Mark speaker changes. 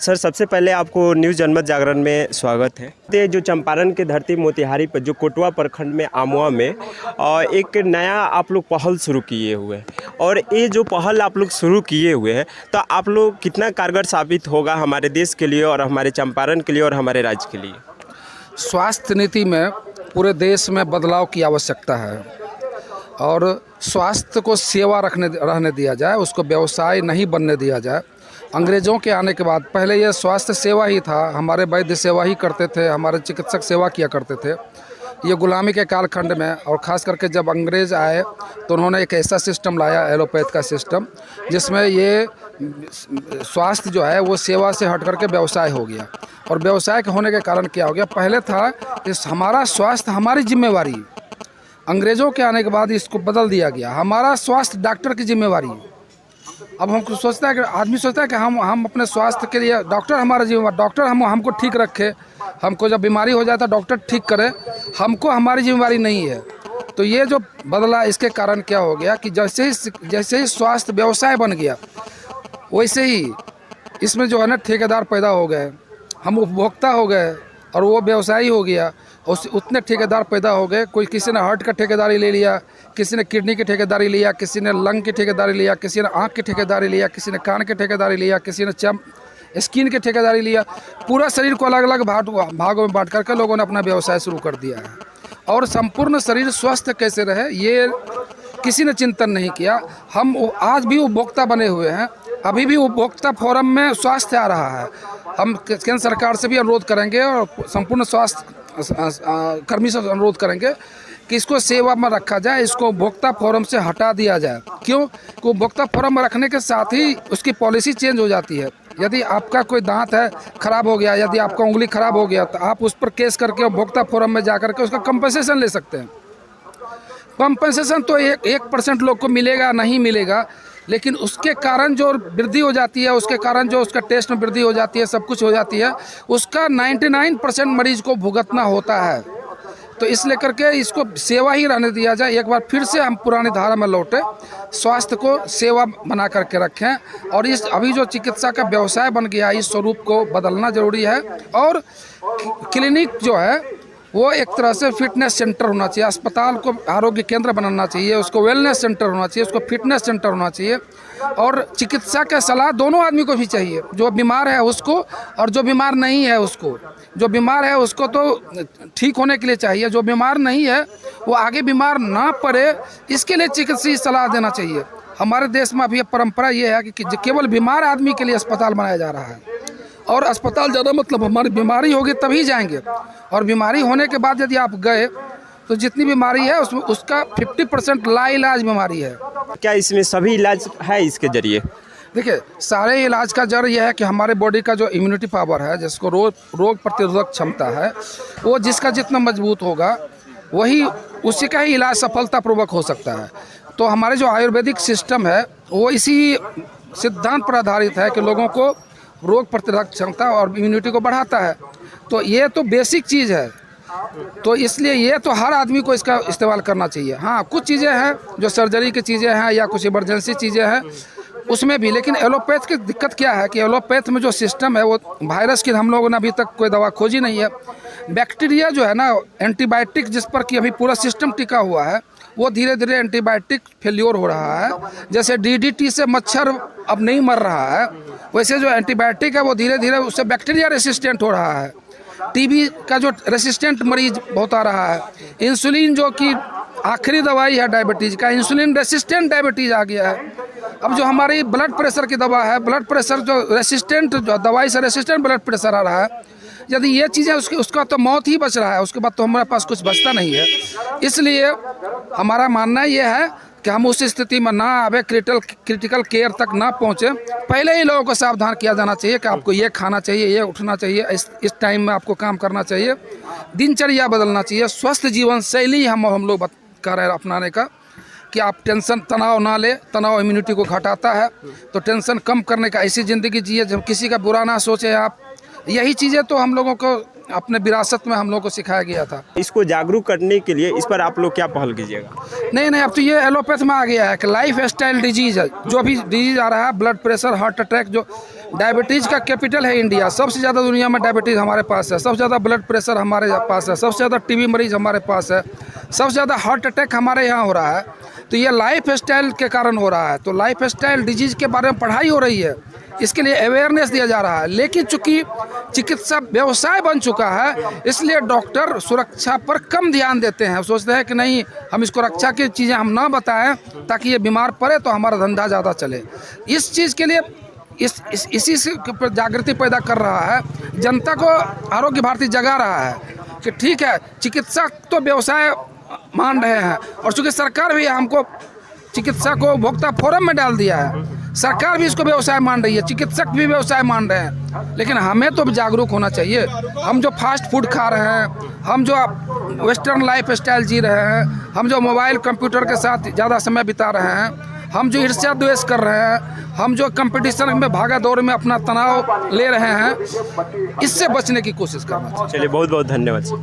Speaker 1: Sir, सबसे पहले आपको न्यूज़ जनमत जागरण में स्वागत है। ये जो चंपारण की धरती मोतिहारी पर जो कोटवा प्रखंड में आमुआ में एक नया आप लोग पहल शुरू किए हुए हैं और ये जो पहल आप लोग शुरू किए हुए हैं तो आप लोग कितना कारगर साबित होगा हमारे देश के लिए और हमारे चंपारण के लिए और हमारे राज्य के लिए?
Speaker 2: स्वास्थ्य नीति में पूरे देश में बदलाव की आवश्यकता है और स्वास्थ्य को सेवा रहने दिया जाए, उसको व्यवसाय नहीं बनने दिया जाए। अंग्रेज़ों के आने के बाद पहले ये स्वास्थ्य सेवा ही था, हमारे वैद्य सेवा ही करते थे, हमारे चिकित्सक सेवा किया करते थे। ये गुलामी के कालखंड में और ख़ास करके जब अंग्रेज़ आए तो उन्होंने एक ऐसा सिस्टम लाया, एलोपैथ का सिस्टम, जिसमें ये स्वास्थ्य जो है वो सेवा से हट करके व्यवसाय हो गया। और व्यवसाय के होने के कारण क्या हो गया, पहले था कि हमारा स्वास्थ्य हमारी जिम्मेवारी, अंग्रेज़ों के आने के बाद इसको बदल दिया गया, हमारा स्वास्थ्य डॉक्टर की जिम्मेवारी। अब हमको सोचता है कि आदमी सोचता है कि हम अपने स्वास्थ्य के लिए डॉक्टर हमारा जिम्मेवार, डॉक्टर हमको ठीक रखे, हमको जब बीमारी हो जाता है डॉक्टर ठीक करे, हमको हमारी जिम्मेवारी नहीं है। तो ये जो बदला, इसके कारण क्या हो गया कि जैसे ही स्वास्थ्य व्यवसाय बन गया वैसे ही इसमें जो है ना ठेकेदार पैदा हो गए, हम उपभोक्ता हो गए और वो व्यवसायी हो गया। उतने ठेकेदार पैदा हो गए, कोई किसी ने हार्ट का ठेकेदारी ले लिया, किसी ने किडनी की ठेकेदारी लिया, किसी ने लंग की ठेकेदारी लिया, किसी ने आँख की ठेकेदारी लिया, किसी ने कान की ठेकेदारी लिया, किसी ने स्किन की ठेकेदारी लिया। पूरा शरीर को अलग अलग भागों में बांट करके लोगों ने अपना व्यवसाय शुरू कर दिया है और संपूर्ण शरीर स्वस्थ कैसे रहे ये किसी ने चिंतन नहीं किया। हम आज भी उपभोक्ता बने हुए हैं, अभी भी उपभोक्ता फोरम में स्वास्थ्य आ रहा है। हम केंद्र सरकार से भी अनुरोध करेंगे और संपूर्ण स्वास्थ्य कर्मी से अनुरोध करेंगे कि इसको सेवा में रखा जाए, इसको उपभोक्ता फोरम से हटा दिया जाए। क्यों? कि उपभोक्ता फोरम में रखने के साथ ही उसकी पॉलिसी चेंज हो जाती है। यदि आपका कोई दांत है खराब हो गया, यदि आपका उंगली खराब हो गया, तो आप उस पर केस करके उपभोक्ता फोरम में जा करके उसका कंपनसेशन ले सकते हैं। कंपनसेशन तो 1% लोग को मिलेगा, नहीं मिलेगा, लेकिन उसके कारण जो वृद्धि हो जाती है, उसके कारण जो उसका टेस्ट में वृद्धि हो जाती है, सब कुछ हो जाती है, उसका 99% मरीज को भुगतना होता है। तो इस लेकर के इसको सेवा ही रहने दिया जाए। एक बार फिर से हम पुरानी धारा में लौटे, स्वास्थ्य को सेवा बना करके रखें और इस अभी जो चिकित्सा का व्यवसाय बन गया इस स्वरूप को बदलना जरूरी है। और क्लिनिक जो है वो एक तरह से फिटनेस सेंटर होना चाहिए, अस्पताल को आरोग्य केंद्र बनाना चाहिए, उसको वेलनेस सेंटर होना चाहिए, उसको फिटनेस सेंटर होना चाहिए। और चिकित्सा का सलाह दोनों आदमी को भी चाहिए, जो बीमार है उसको और जो बीमार नहीं है उसको। जो बीमार है उसको तो ठीक होने के लिए चाहिए, जो बीमार नहीं है वो आगे बीमार ना पड़े इसके लिए चिकित्सीय सलाह देना चाहिए। हमारे देश में अभी परंपरा ये है कि केवल बीमार आदमी के लिए अस्पताल बनाया जा रहा है और अस्पताल ज़्यादा मतलब हमारी बीमारी होगी तभी जाएंगे, और बीमारी होने के बाद यदि आप गए तो जितनी बीमारी है उसमें उसका 50% लाइलाज बीमारी है।
Speaker 1: क्या इसमें सभी इलाज है इसके जरिए?
Speaker 2: देखिए, सारे इलाज का जड़ यह है कि हमारे बॉडी का जो इम्यूनिटी पावर है, जिसको रोग प्रतिरोधक क्षमता है, वो जिसका जितना मजबूत होगा वही उसी का ही इलाज सफलतापूर्वक हो सकता है। तो हमारे जो आयुर्वेदिक सिस्टम है वो इसी सिद्धांत पर आधारित है कि लोगों को रोग प्रतिरोधक क्षमता और इम्यूनिटी को बढ़ाता है। तो ये तो बेसिक चीज़ है, तो इसलिए ये तो हर आदमी को इसका इस्तेमाल करना चाहिए। हाँ, कुछ चीज़ें हैं जो सर्जरी की चीज़ें हैं या कुछ इमरजेंसी चीज़ें हैं उसमें भी, लेकिन एलोपैथ की दिक्कत क्या है कि एलोपैथ में जो सिस्टम है वो वायरस की हम लोगों ने अभी तक कोई दवा खोजी नहीं है। बैक्टीरिया जो है ना, एंटीबायोटिक जिस पर कि अभी पूरा सिस्टम टिका हुआ है, वो धीरे धीरे एंटीबायोटिक फेल्योर हो रहा है। जैसे DDT से मच्छर अब नहीं मर रहा है, वैसे जो एंटीबायोटिक है वो धीरे धीरे उससे बैक्टीरिया रेसिस्टेंट हो रहा है। TB का जो रेसिस्टेंट मरीज बहुत आ रहा है। इंसुलिन जो कि आखिरी दवाई है डायबिटीज़ का, इंसुलिन रेसिस्टेंट डायबिटीज़ आ गया है। अब जो हमारी ब्लड प्रेशर की दवा है, ब्लड प्रेशर जो रेसिस्टेंट जो दवाई से रेसिस्टेंट ब्लड प्रेशर आ रहा है, यदि ये चीज़ें उसका तो मौत ही बच रहा है, उसके बाद तो हमारे पास कुछ बचता नहीं है। इसलिए हमारा मानना ये है कि हम उस स्थिति में ना आवे, क्रिटिकल केयर तक ना पहुँचे। पहले ही लोगों को सावधान किया जाना चाहिए कि आपको ये खाना चाहिए, ये उठना चाहिए, इस टाइम में आपको काम करना चाहिए, दिनचर्या बदलना चाहिए, स्वस्थ जीवन शैली हम लोग कर रहे हैं अपनाने का, कि आप टेंशन तनाव ना ले। तनाव इम्यूनिटी को घटाता है, तो टेंशन कम करने का ऐसी ज़िंदगी जिए जब किसी का बुरा ना सोचे आप। यही चीज़ें तो हम लोगों को अपने विरासत में हम लोग को सिखाया गया था।
Speaker 1: इसको जागरूक करने के लिए इस पर आप लोग क्या पहल कीजिएगा?
Speaker 2: नहीं, अब तो ये एलोपैथ में आ गया है कि लाइफ स्टाइल डिजीज है। जो भी डिजीज आ रहा है, ब्लड प्रेशर, हार्ट अटैक, जो डायबिटीज़ का कैपिटल है इंडिया, सबसे ज़्यादा दुनिया में डायबिटीज़ हमारे पास है, सबसे ज़्यादा ब्लड प्रेशर हमारे पास है, सबसे ज़्यादा टीबी मरीज हमारे पास है, सबसे ज़्यादा हार्ट अटैक हमारे यहाँ हो रहा है। तो ये लाइफ स्टाइल के कारण हो रहा है। तो लाइफ स्टाइल डिजीज़ के बारे में पढ़ाई हो रही है, इसके लिए अवेयरनेस दिया जा रहा है। लेकिन चूंकि चिकित्सा व्यवसाय बन चुका है, इसलिए डॉक्टर सुरक्षा पर कम ध्यान देते हैं। सोचते हैं कि नहीं, हम इसको रक्षा की चीज़ें हम ना बताएं ताकि ये बीमार पड़े तो हमारा धंधा ज़्यादा चले। इस चीज़ के लिए इसी से जागृति पैदा कर रहा है, जनता को आरोग्य भारती जगा रहा है कि ठीक है, चिकित्सा तो व्यवसाय मान रहे हैं, और चूँकि सरकार भी हमको चिकित्सा को उपभोक्ता फोरम में डाल दिया है, सरकार भी इसको व्यवसाय मान रही है, चिकित्सक भी व्यवसाय मान रहे हैं। लेकिन हमें तो जागरूक होना चाहिए। हम जो फास्ट फूड खा रहे हैं, हम जो वेस्टर्न लाइफ स्टाइल जी रहे हैं, हम जो मोबाइल कंप्यूटर के साथ ज़्यादा समय बिता रहे हैं, हम जो ईर्ष्या द्वेष कर रहे हैं, हम जो कंपटीशन में भागा दौड़ में अपना तनाव ले रहे हैं, इससे बचने की कोशिश करना चाहिए।
Speaker 1: चलिए, बहुत बहुत धन्यवाद।